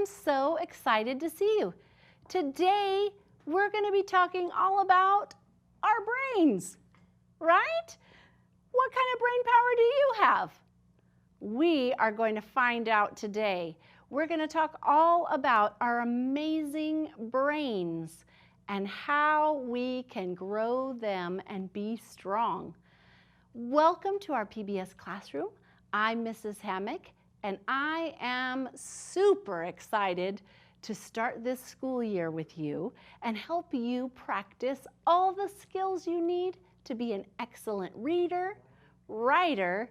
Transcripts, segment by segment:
I'm so excited to see you. Today, we're going to be talking all about our brains, right? What kind of brain power do you have? We are going to find out today. We're going to talk all about our amazing brains and how we can grow them and be strong. Welcome to our PBS classroom. I'm Mrs. Hammack, and I am super excited to start this school year with you and help you practice all the skills you need to be an excellent reader, writer,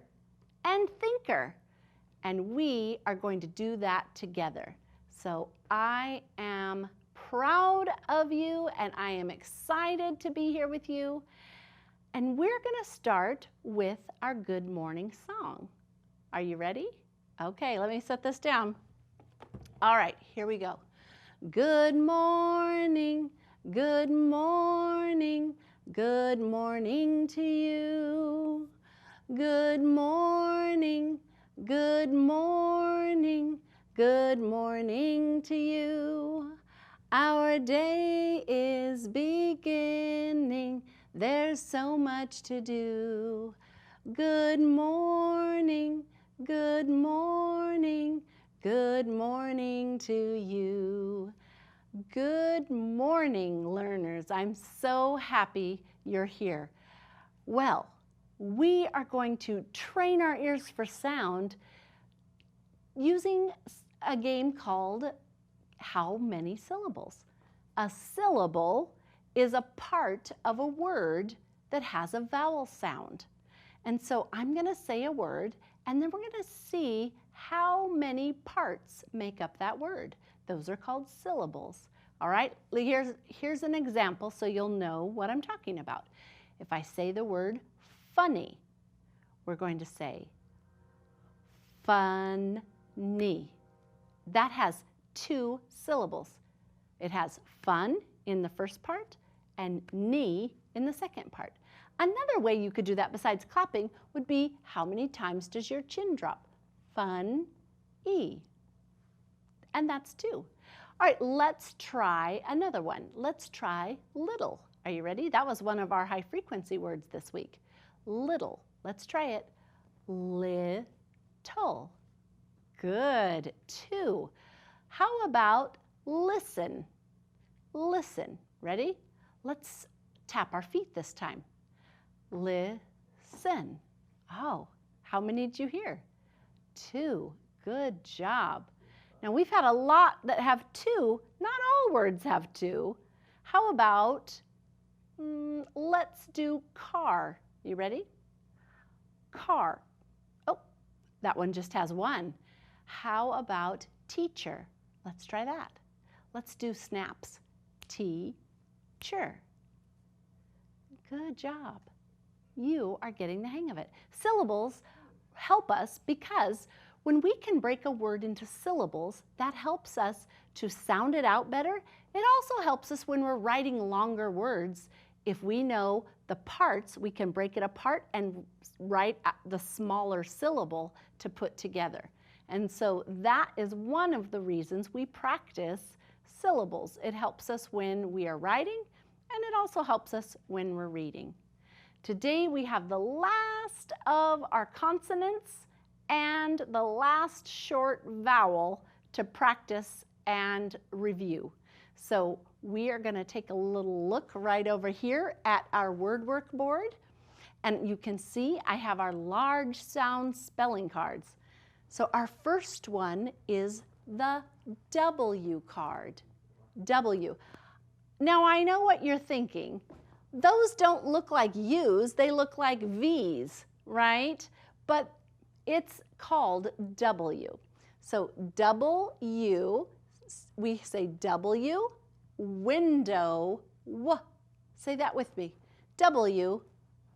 and thinker. And we are going to do that together. So I am proud of you and I am excited to be here with you. And we're going to start with our good morning song. Are you ready? Okay, let me set this down. All right, here we go. Good morning, good morning, good morning to you. Good morning, good morning, good morning to you. Our day is beginning, there's so much to do. Good morning, good morning, good morning to you. Good morning, learners. I'm so happy you're here. Well, we are going to train our ears for sound using a game called How Many Syllables? A syllable is a part of a word that has a vowel sound. And so I'm going to say a word, and then we're going to see how many parts make up that word. Those are called syllables. All right, here's an example so you'll know what I'm talking about. If I say the word funny, we're going to say funny. That has two syllables. It has fun in the first part and knee in the second part. Another way you could do that besides clapping would be, how many times does your chin drop? Fun-y. And that's two. All right, let's try another one. Let's try little. Are you ready? That was one of our high frequency words this week. Little. Let's try it. Little. Good. Two. How about listen? Listen. Ready? Let's tap our feet this time. Listen. Oh, how many did you hear? Two. Good job. Now we've had a lot that have two. Not all words have two. How about, let's do car. You ready? Car. Oh, that one just has one. How about teacher? Let's try that. Let's do snaps. Teacher. Good job. You are getting the hang of it. Syllables help us because when we can break a word into syllables, that helps us to sound it out better. It also helps us when we're writing longer words. If we know the parts, we can break it apart and write the smaller syllable to put together. And so that is one of the reasons we practice syllables. It helps us when we are writing, and it also helps us when we're reading. Today we have the last of our consonants and the last short vowel to practice and review. So we are going to take a little look right over here at our word work board. And you can see I have our large sound spelling cards. So our first one is the W card. W. Now I know what you're thinking. Those don't look like U's, they look like V's, right? But it's called W. So W, we say W, window, W. Say that with me. W,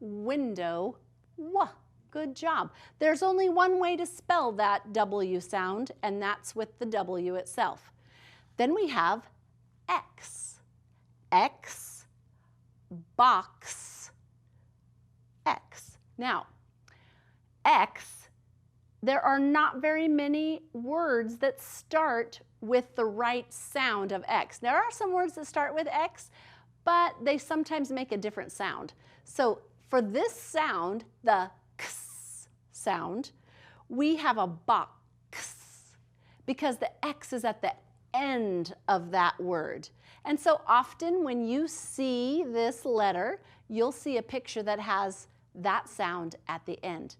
window, W. Good job. There's only one way to spell that W sound, and that's with the W itself. Then we have X. X, box, X. Now, X there are not very many words that start with the right sound of X. There are some words that start with X, but they sometimes make a different sound. So for this sound, the X sound, we have a box because the X is at the end of that word. And so often when you see this letter, you'll see a picture that has that sound at the end.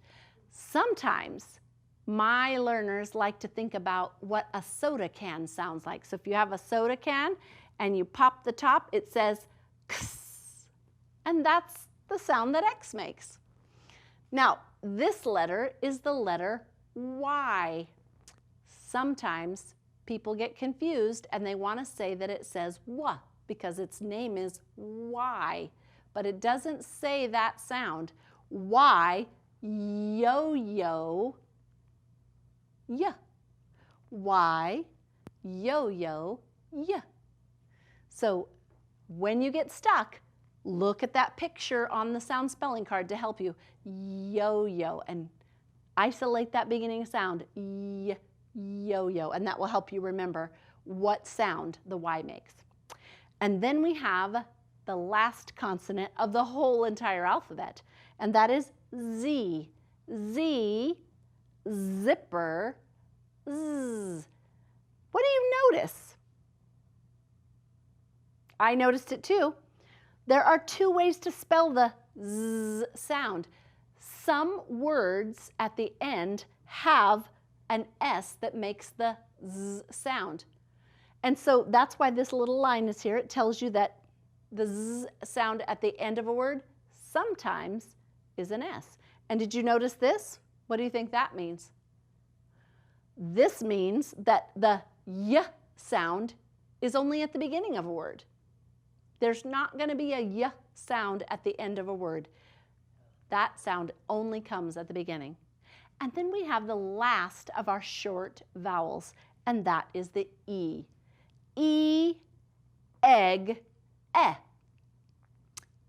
Sometimes my learners like to think about what a soda can sounds like. So if you have a soda can and you pop the top, it says X, and that's the sound that X makes. Now, this letter is the letter Y. Sometimes people get confused and they want to say that it says W because its name is Y, but it doesn't say that sound. Y, yo-yo, yeah. Y, yo-yo, yeah. So when you get stuck, look at that picture on the sound spelling card to help you. Yo-yo, and isolate that beginning sound. Yo-yo, and that will help you remember what sound the Y makes. And then we have the last consonant of the whole entire alphabet, and that is Z. Z, zipper, Z. What do you notice? I noticed it too. There are two ways to spell the Z sound. Some words at the end have an S that makes the Z sound. And so that's why this little line is here. It tells you that the Z sound at the end of a word sometimes is an S. And did you notice this? What do you think that means? This means that the Y sound is only at the beginning of a word. There's not going to be a Y sound at the end of a word. That sound only comes at the beginning. And then we have the last of our short vowels, and that is the E. E, egg, eh.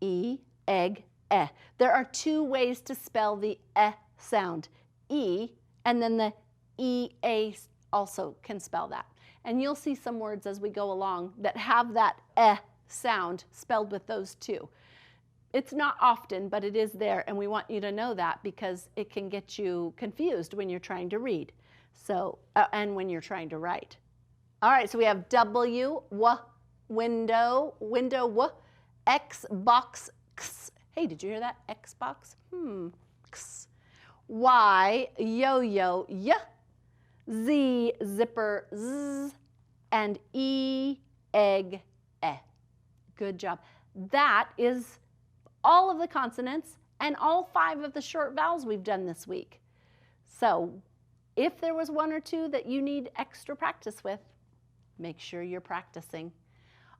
E, egg, eh. There are two ways to spell the eh sound. E, and then the E-A also can spell that. And you'll see some words as we go along that have that eh sound spelled with those two. It's not often, but it is there, and we want you to know that because it can get you confused when you're trying to read, so and when you're trying to write. All right, so we have W, W, window, window, W, X, box, X. Hey, did you hear that? Xbox? X. Y, yo-yo, Y, Z, zipper, Z, and E, egg, eh. Good job. That is all of the consonants and all 5 of the short vowels we've done this week. So if there was one or two that you need extra practice with, make sure you're practicing.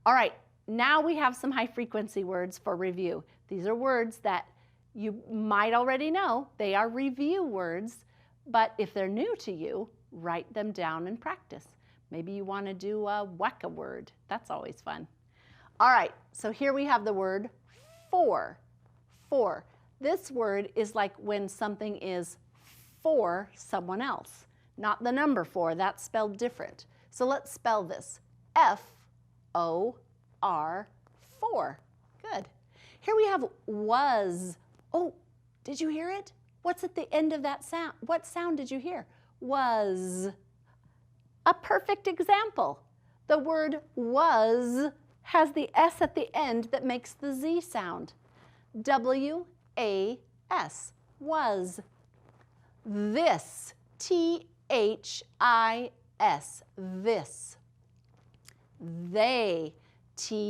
All right, now we have some high frequency words for review. These are words that you might already know. They are review words, but if they're new to you, write them down and practice. Maybe you want to do a whack-a word. That's always fun. All right, so here we have the word for. For. This word is like when something is for someone else, not the number 4. That's spelled different. So let's spell this. F-O-R, for. Good. Here we have was. Oh, did you hear it? What's at the end of that sound? What sound did you hear? Was. A perfect example. The word was has the S at the end that makes the Z sound. W-A-S, was. This, T-H-I-S, this. They, T-H-E-Y.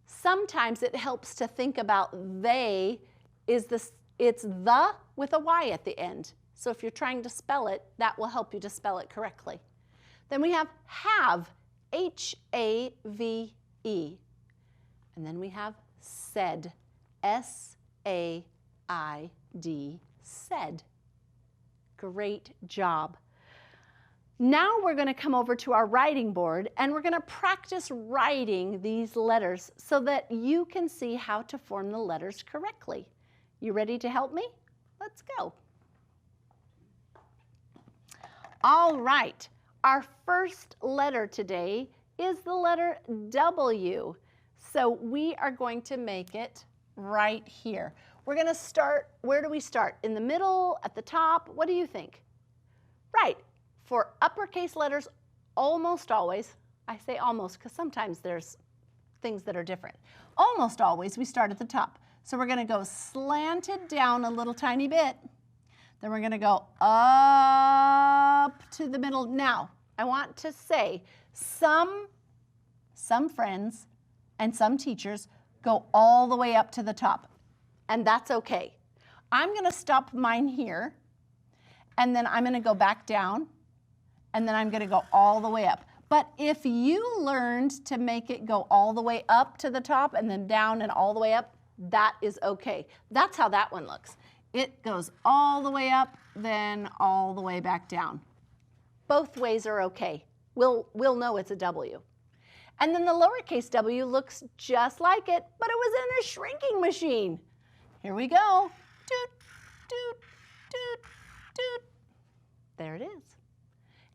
Sometimes it helps to think about they is this, it's the with a Y at the end. So if you're trying to spell it, that will help you to spell it correctly. Then we have, H-A-V-E. And then we have said, S-A-I-D, said. Great job. Now we're going to come over to our writing board and we're going to practice writing these letters so that you can see how to form the letters correctly. You ready to help me? Let's go. All right, our first letter today is the letter W. So we are going to make it right here. We're going to start, where do we start? In the middle, at the top? What do you think? Right, for uppercase letters, almost always, I say almost because sometimes there's things that are different. Almost always we start at the top. So we're going to go slanted down a little tiny bit. Then we're going to go up to the middle. Now, I want to say some friends and some teachers go all the way up to the top, and that's okay. I'm going to stop mine here, and then I'm going to go back down, and then I'm going to go all the way up. But if you learned to make it go all the way up to the top and then down and all the way up, that is okay. That's how that one looks. It goes all the way up, then all the way back down. Both ways are okay. We'll know it's a W. And then the lowercase w looks just like it, but it was in a shrinking machine. Here we go. Doot, doot, doot, doot. There it is.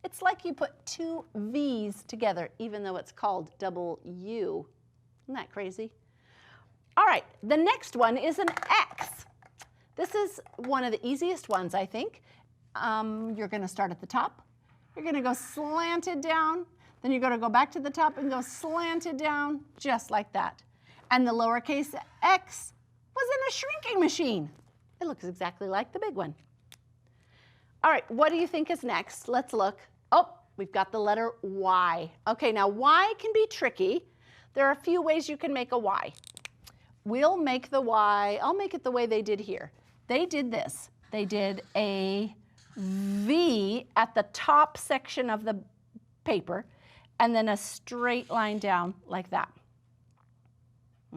It's like you put two V's together, even though it's called W. Isn't that crazy? All right, the next one is an X. This is one of the easiest ones, I think. You're going to start at the top. You're going to go slanted down. Then you're going to go back to the top and go slanted down, just like that. And the lowercase x was in a shrinking machine. It looks exactly like the big one. All right, what do you think is next? Let's look. Oh, we've got the letter Y. Okay, now Y can be tricky. There are a few ways you can make a Y. We'll make the Y, I'll make it the way they did here. They did this. They did a V at the top section of the paper, and then a straight line down like that.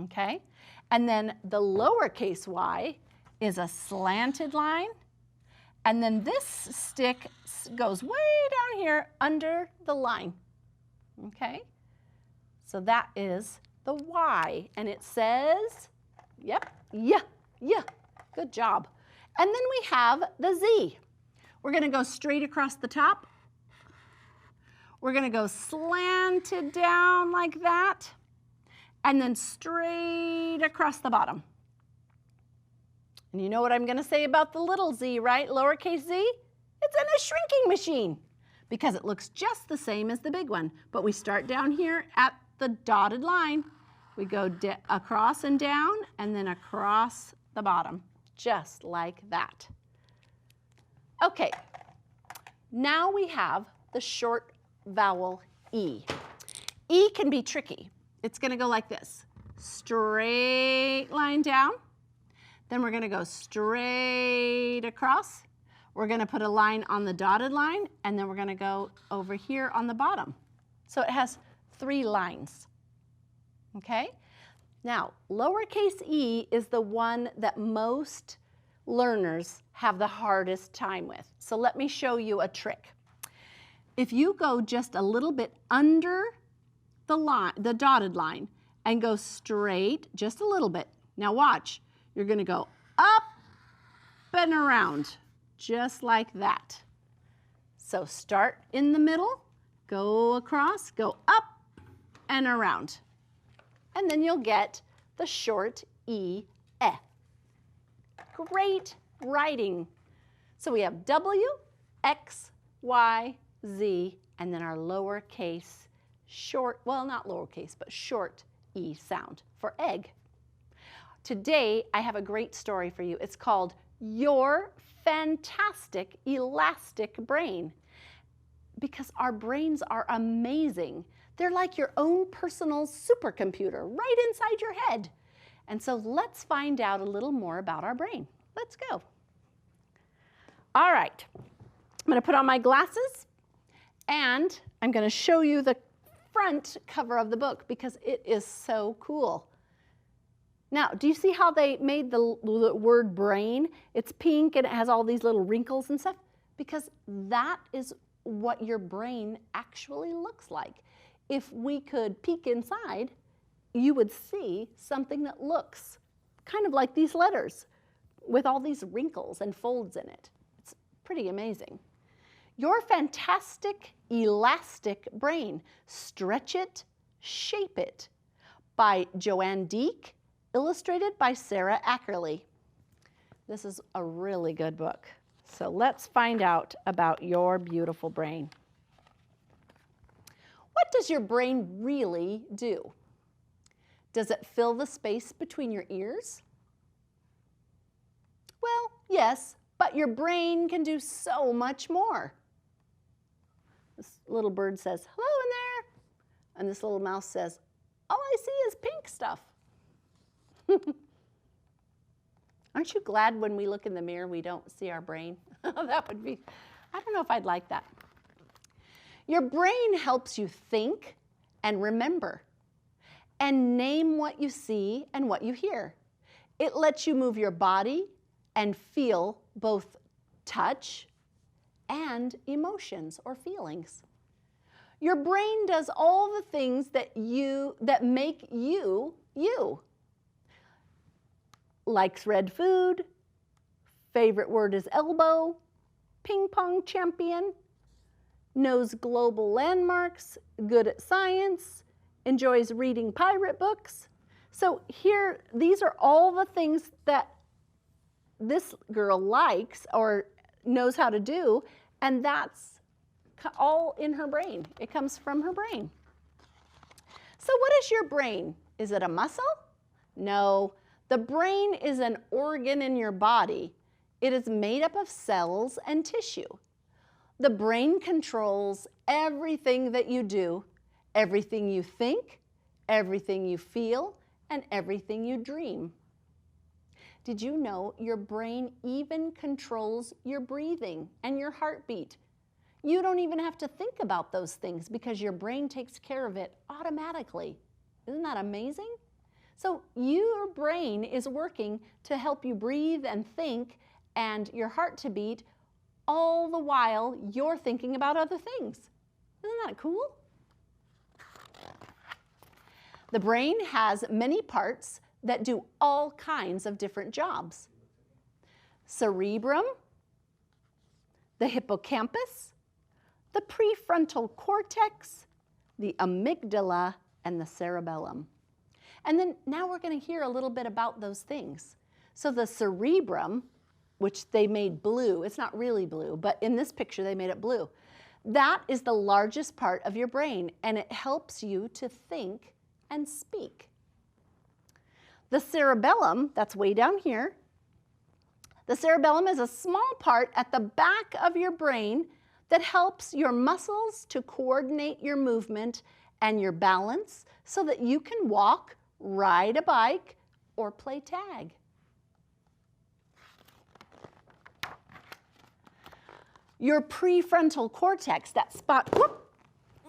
Okay? And then the lowercase y is a slanted line, and then this stick goes way down here under the line. Okay? So that is the Y, and it says, yep, yeah, good job. And then we have the Z. We're going to go straight across the top. We're going to go slanted down like that, and then straight across the bottom. And you know what I'm going to say about the little z, right? Lowercase z? It's in a shrinking machine because it looks just the same as the big one. But we start down here at the dotted line. We go across and down, and then across the bottom, just like that. Okay, now we have the short vowel E. E can be tricky. It's going to go like this. Straight line down. Then we're going to go straight across. We're going to put a line on the dotted line, and then we're going to go over here on the bottom. So it has 3 lines. Okay? Now, lowercase e is the one that most learners have the hardest time with. So let me show you a trick. If you go just a little bit under the line, the dotted line, and go straight just a little bit. Now watch. You're going to go up and around, just like that. So start in the middle, go across, go up and around. And then you'll get the short E. Great writing. So we have W, X, Y, Z, and then our lowercase short, well, not lowercase, but short E sound for egg. Today, I have a great story for you. It's called Your Fantastic Elastic Brain. Because our brains are amazing. They're like your own personal supercomputer right inside your head. And so let's find out a little more about our brain. Let's go. All right, I'm going to put on my glasses, and I'm going to show you the front cover of the book because it is so cool. Now, do you see how they made the word brain? It's pink and it has all these little wrinkles and stuff because that is what your brain actually looks like. If we could peek inside, you would see something that looks kind of like these letters. with all these wrinkles and folds in it. It's pretty amazing. Your fantastic elastic brain. Stretch it, shape it. By JoAnn Deak, illustrated by Sarah Ackerley. This is a really good book. So let's find out about your beautiful brain. What does your brain really do? Does it fill the space between your ears? Well, yes, but your brain can do so much more. This little bird says, hello in there. And this little mouse says, all I see is pink stuff. Aren't you glad when we look in the mirror we don't see our brain? That would be, I don't know if I'd like that. Your brain helps you think and remember and name what you see and what you hear. It lets you move your body and feel both touch and emotions or feelings. Your brain does all the things that make you, you. Likes red food, favorite word is elbow, ping pong champion, knows global landmarks, good at science, enjoys reading pirate books. So here, these are all the things that this girl likes or knows how to do, and that's all in her brain. It comes from her brain. So what is your brain? Is it a muscle? No. The brain is an organ in your body. It is made up of cells and tissue. The brain controls everything that you do, everything you think, everything you feel, and everything you dream. Did you know your brain even controls your breathing and your heartbeat? You don't even have to think about those things because your brain takes care of it automatically. Isn't that amazing? So your brain is working to help you breathe and think and your heart to beat all the while you're thinking about other things. Isn't that cool? The brain has many parts that do all kinds of different jobs. Cerebrum, the hippocampus, the prefrontal cortex, the amygdala, and the cerebellum. And then now we're going to hear a little bit about those things. So the cerebrum, which they made blue, it's not really blue, but in this picture they made it blue. That is the largest part of your brain, and it helps you to think and speak. The cerebellum, that's way down here. The cerebellum is a small part at the back of your brain that helps your muscles to coordinate your movement and your balance so that you can walk, ride a bike, or play tag. Your prefrontal cortex, that spot, whoop,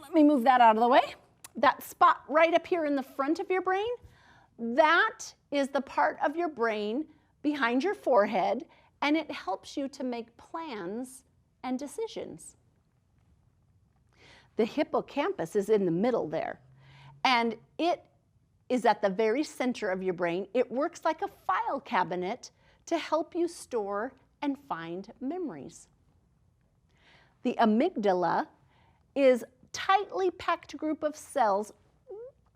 let me move that out of the way. That spot right up here in the front of your brain, that is the part of your brain behind your forehead, and it helps you to make plans and decisions. The hippocampus is in the middle there, and it is at the very center of your brain. It works like a file cabinet to help you store and find memories. The amygdala is a tightly packed group of cells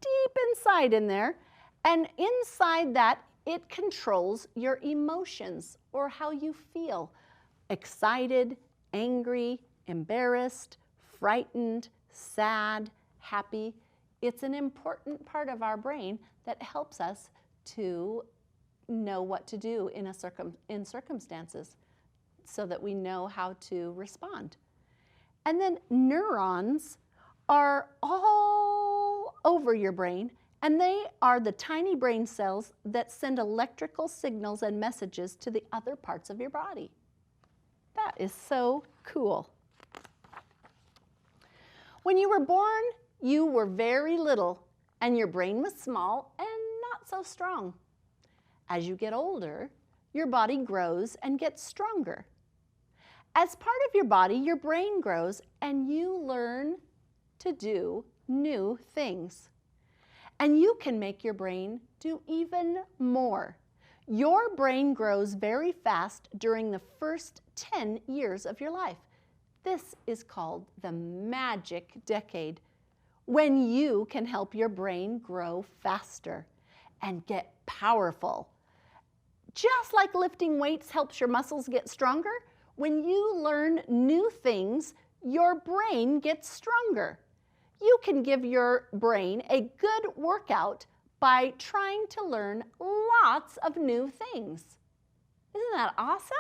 deep inside in there, and inside that it controls your emotions or how you feel. Excited, angry, embarrassed, frightened, sad, happy. It's an important part of our brain that helps us to know what to do in circumstances so that we know how to respond. And then neurons are all over your brain, and they are the tiny brain cells that send electrical signals and messages to the other parts of your body. That is so cool. When you were born, you were very little, and your brain was small and not so strong. As you get older, your body grows and gets stronger. As part of your body, your brain grows, and you learn to do new things. And you can make your brain do even more. Your brain grows very fast during the first 10 years of your life. This is called the magic decade, when you can help your brain grow faster and get powerful. Just like lifting weights helps your muscles get stronger, when you learn new things, your brain gets stronger. You can give your brain a good workout by trying to learn lots of new things. Isn't that awesome?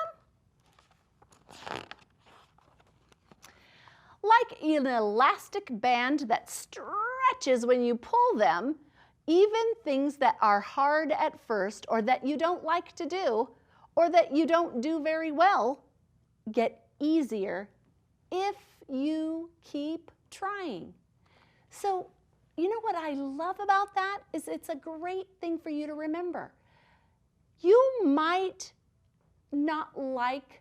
Like an elastic band that stretches when you pull them, even things that are hard at first or that you don't like to do or that you don't do very well get easier if you keep trying. So, you know what I love about that is it's a great thing for you to remember. You might not like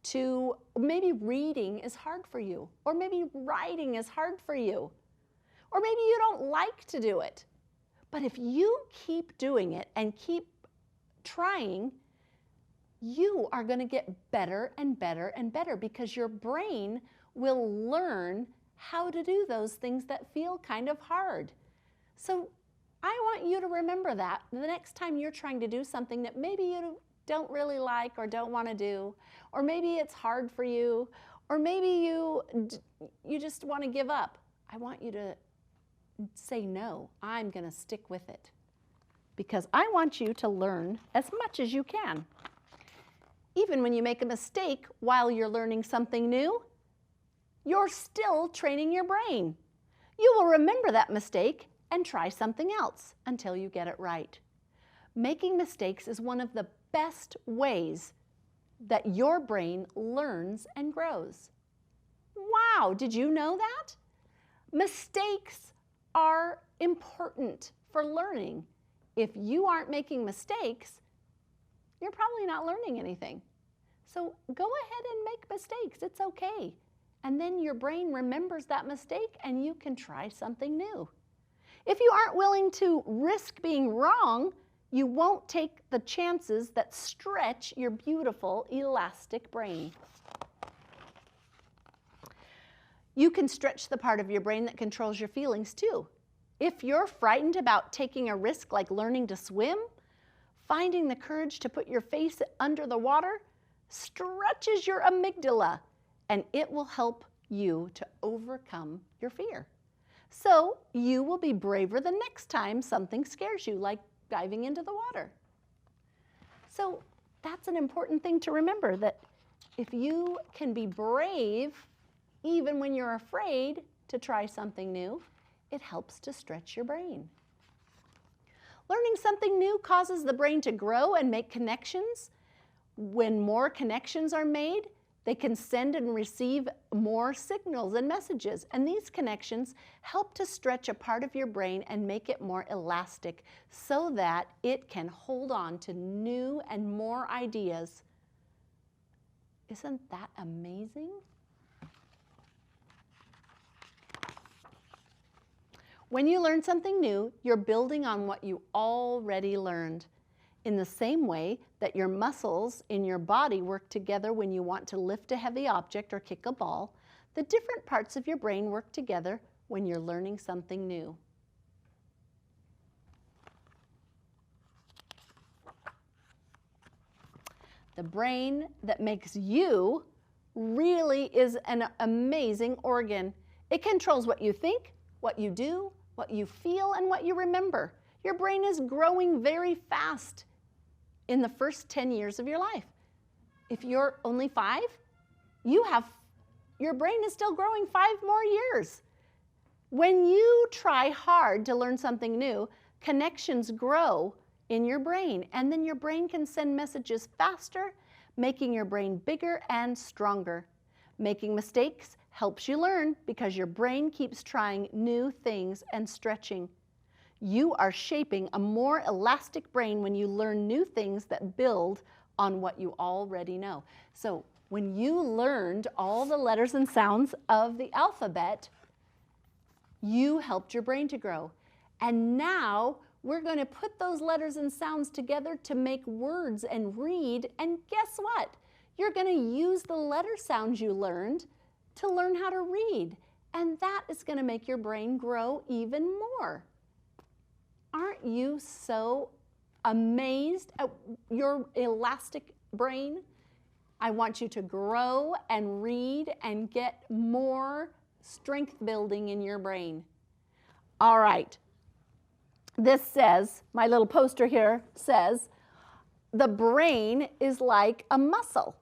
to, maybe reading is hard for you, or maybe writing is hard for you, or maybe you don't like to do it. But if you keep doing it and keep trying, you are going to get better and better and better because your brain will learn how to do those things that feel kind of hard. So I want you to remember that the next time you're trying to do something that maybe you don't really like or don't want to do, or maybe it's hard for you, or maybe you just want to give up. I want you to say, no, I'm going to stick with it because I want you to learn as much as you can. Even when you make a mistake while you're learning something new, you're still training your brain. You will remember that mistake and try something else until you get it right. Making mistakes is one of the best ways that your brain learns and grows. Wow, did you know that? Mistakes are important for learning. If you aren't making mistakes, you're probably not learning anything. So go ahead and make mistakes. It's okay. And then your brain remembers that mistake and you can try something new. If you aren't willing to risk being wrong, you won't take the chances that stretch your beautiful, elastic brain. You can stretch the part of your brain that controls your feelings too. If you're frightened about taking a risk like learning to swim, finding the courage to put your face under the water stretches your amygdala, and it will help you to overcome your fear. So you will be braver the next time something scares you, like diving into the water. So that's an important thing to remember, that if you can be brave even when you're afraid to try something new, it helps to stretch your brain. Learning something new causes the brain to grow and make connections. When more connections are made, they can send and receive more signals and messages. And these connections help to stretch a part of your brain and make it more elastic so that it can hold on to new and more ideas. Isn't that amazing? When you learn something new, you're building on what you already learned. In the same way that your muscles in your body work together when you want to lift a heavy object or kick a ball, the different parts of your brain work together when you're learning something new. The brain that makes you really is an amazing organ. It controls what you think, what you do, what you feel, and what you remember. Your brain is growing very fast in the first 10 years of your life. If you're only 5, your brain is still growing 5 more years. When you try hard to learn something new, connections grow in your brain, and then your brain can send messages faster, making your brain bigger and stronger. Making mistakes helps you learn because your brain keeps trying new things and stretching. You are shaping a more elastic brain when you learn new things that build on what you already know. So when you learned all the letters and sounds of the alphabet, you helped your brain to grow. And now We're going to put those letters and sounds together to make words and read, and guess what? You're going to use the letter sounds you learned to learn how to read, and that is going to make your brain grow even more. Aren't you so amazed at your elastic brain? I want you to grow and read and get more strength building in your brain. All right. This says, my little poster here says, the brain is like a muscle.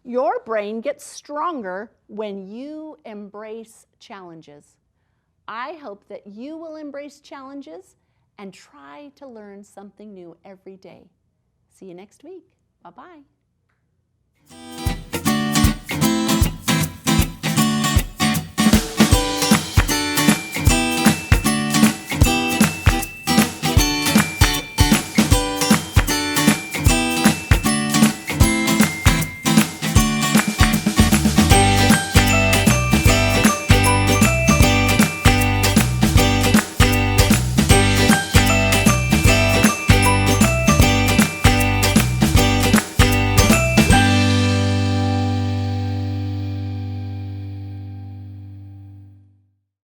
Your brain gets stronger when you embrace challenges. I hope that you will embrace challenges and try to learn something new every day. See you next week. Bye-bye.